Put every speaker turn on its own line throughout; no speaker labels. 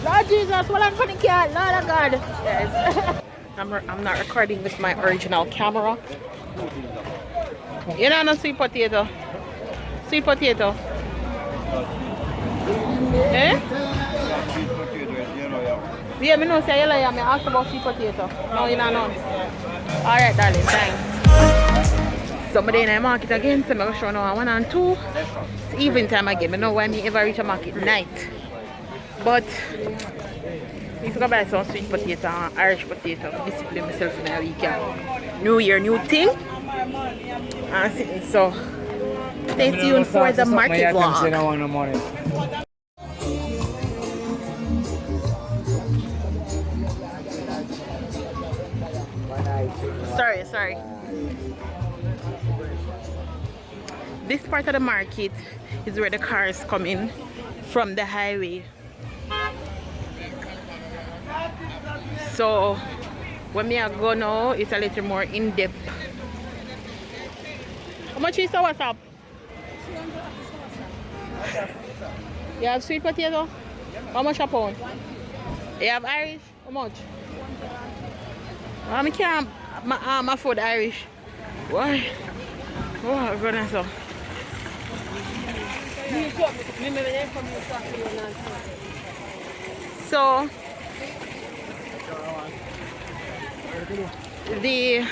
Lord Jesus, what I'm putting here, Lord of God. Yes. I'm not recording with my original camera. You know, no sweet potato. Sweet potato. Eh? Yeah, I know say yellow yam. I asked about sweet potato. No, you don't know. Alright, darling, thanks. Somebody in the market again, so I'm going to show now 1 and 2. It's evening time again. I know when me ever reach a market night. But if you go buy some sweet potato and Irish potato, discipline myself in a weekend. New year, new thing. So stay tuned for the market vlog. Sorry. This part of the market is where the cars come in from the highway. So when me go now, it's a little more in depth. How much is the what's up? You have sweet potato? How much a pound? You have Irish? How much? I can't afford Irish. Why? Oh goodness. So the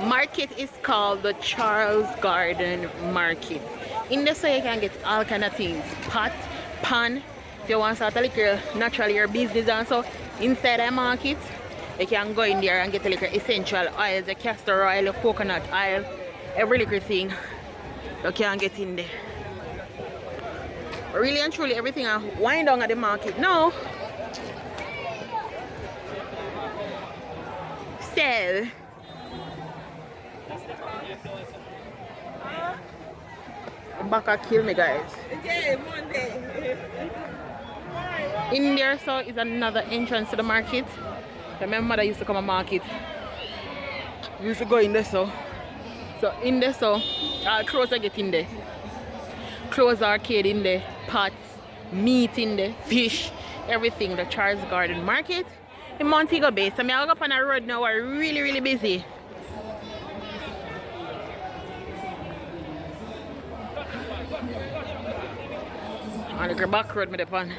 market is called the Charles Garden Market. In this way you can get all kind of things. Pot, pan, if you want to start a little naturally your business and so inside the market you can go in there and get a little essential oils, the castor oil, the coconut oil, every little thing you can get in there. Really and truly everything I wind down at the market now. So Baka kill me guys. In there so is another entrance to the market. Remember that used to come to market. We used to go in there so in there so clothes I get in there. Clothes arcade in there, pots, meat in there, fish, everything. The Charles Garden Market in Montego Bay. So I go up on a road now we're really busy. On the back road with the pan.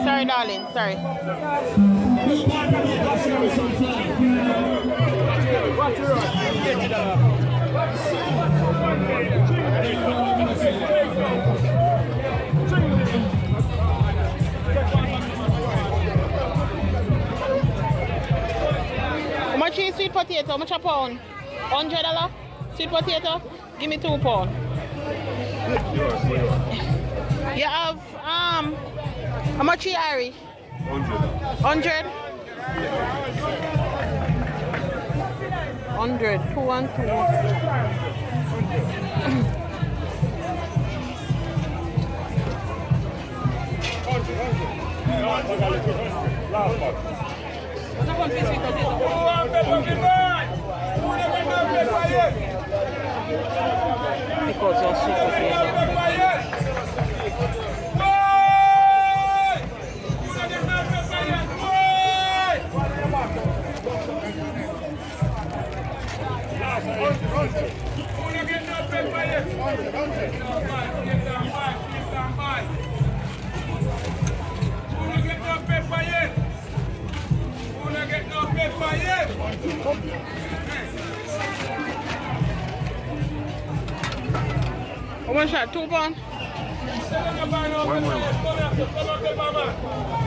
Sorry darling, sorry. How much is sweet potato? How much a pound? $100? Sweet potato? Give me 2 pounds. You have how much is Irish? 100. 100. 2 and 2. Because you're sweet potato. How much that? 2 pounds?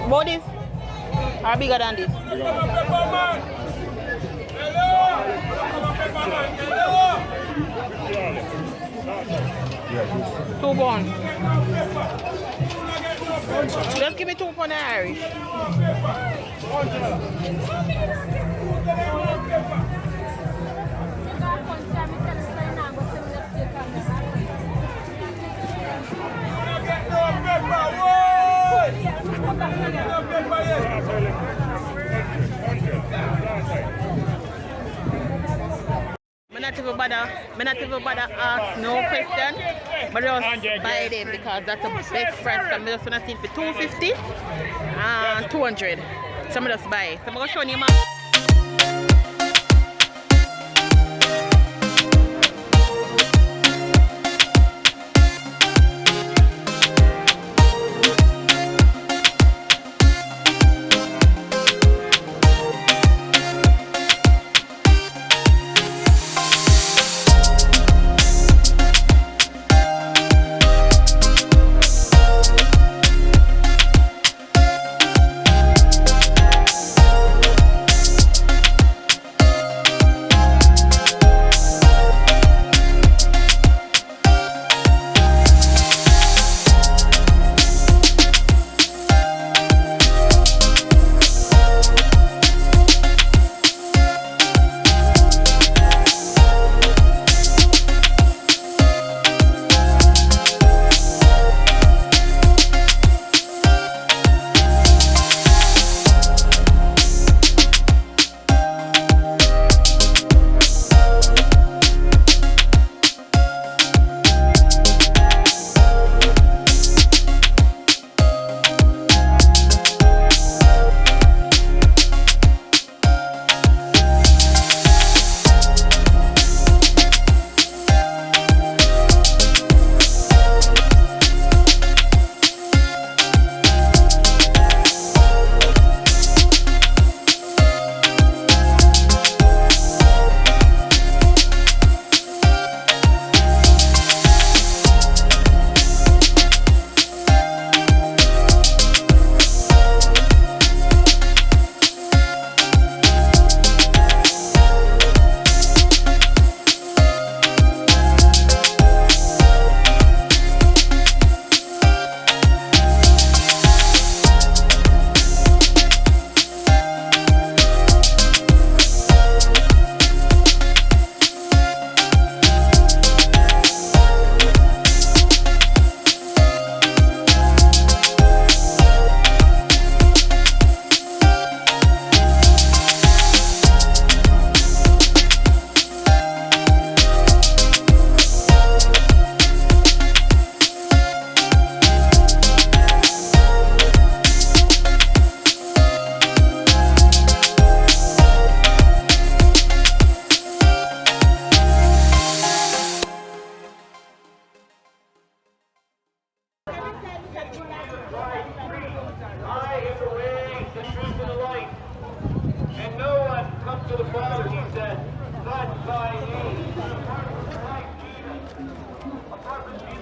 What is? How bigger than this? 2 pounds. Just give me 2 pounds Irish. not even bother ask no question. But just buy them because that's the best price. I'm just gonna see it for 250 and 200. So I'm just buy. So I'm gonna show you my.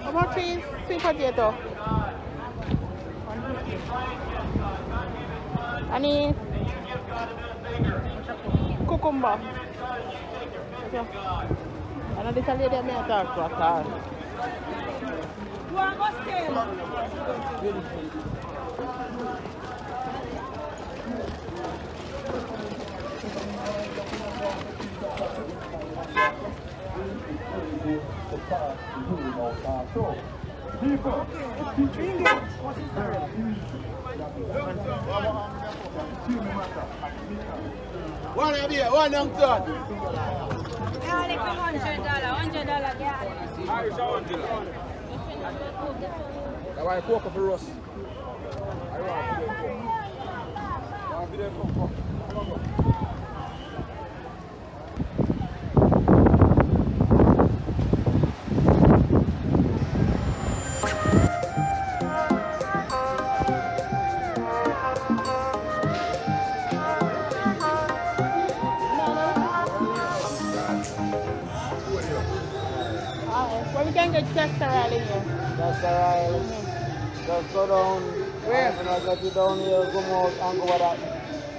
How much is sweet potato? Any cucumber? Okay. I know this lady that may talk to a car.
One of you, one young son.
$100, yeah.
I want to cook up for us.
Well, we can get castor oil in here.
Castor oil. Just go down.
Where?
When I get you down here, come out and go over that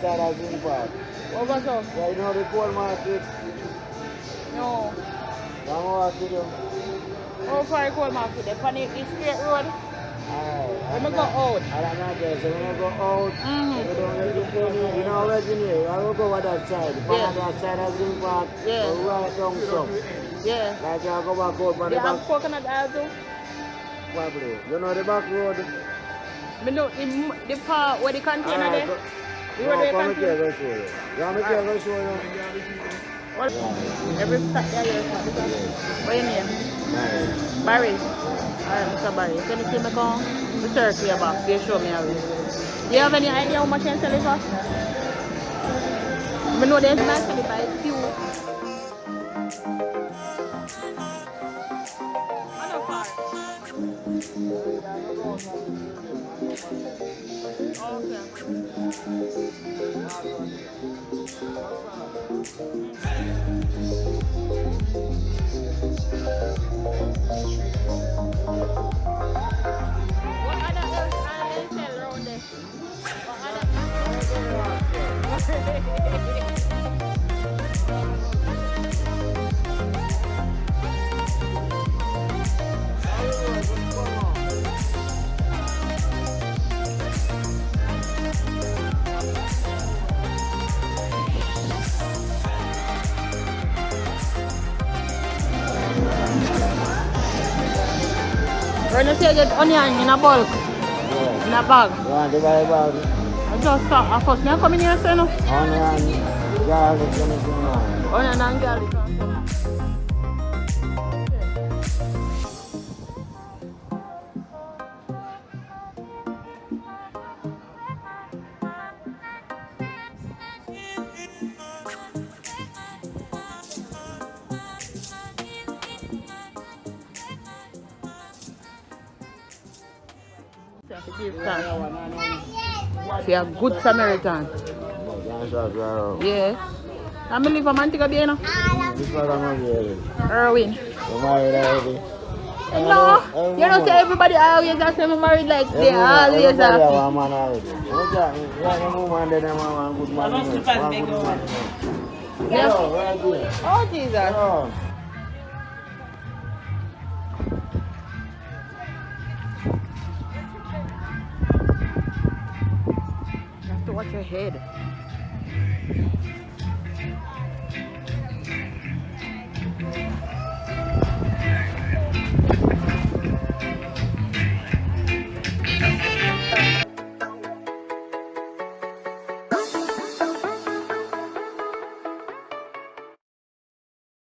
side of Zinc Park.
Over so?
Yeah, you know the coal market?
No.
Come over to them.
How far coal market? The straight road?
Alright.
When we go out?
I don't know, so when I go out, if you don't get the penny, you know where you need. I will go over that side.
Yeah.
On that side of Zinc Park,
Yeah.
go right down some.
Yeah.
Like I go back out, but
They
the
have
back,
coconut oil too?
probably. You know the back road?
Me know the part where the container there? The road where the
Come
container?
here, go show you. You want me to go show you?
What? Every Saturday, what's your name? Barry. Alright, Mr. Barry. Can you see me come? The turkey about. You show me how it is. Do you have any idea how much you can sell it for? I know they might sell it by a few. What other else are they sell around there? What other when you say you get onion in a bulk, in a bag,
You want to buy a bag?
I just saw a first name coming here, say no?
Onion, garlic, anything man.
Onion and garlic. If you're a good Samaritan. Yes. I'm going to leave a man to go there now.
This one I'm here.
Erwin.
You married already?
No. You don't say everybody always has to be married like they always have to.
Everybody have a man already. You have a woman then have a good man.
Yeah.
Right here.
Oh, Jesus.
Oh.
You have to watch your head.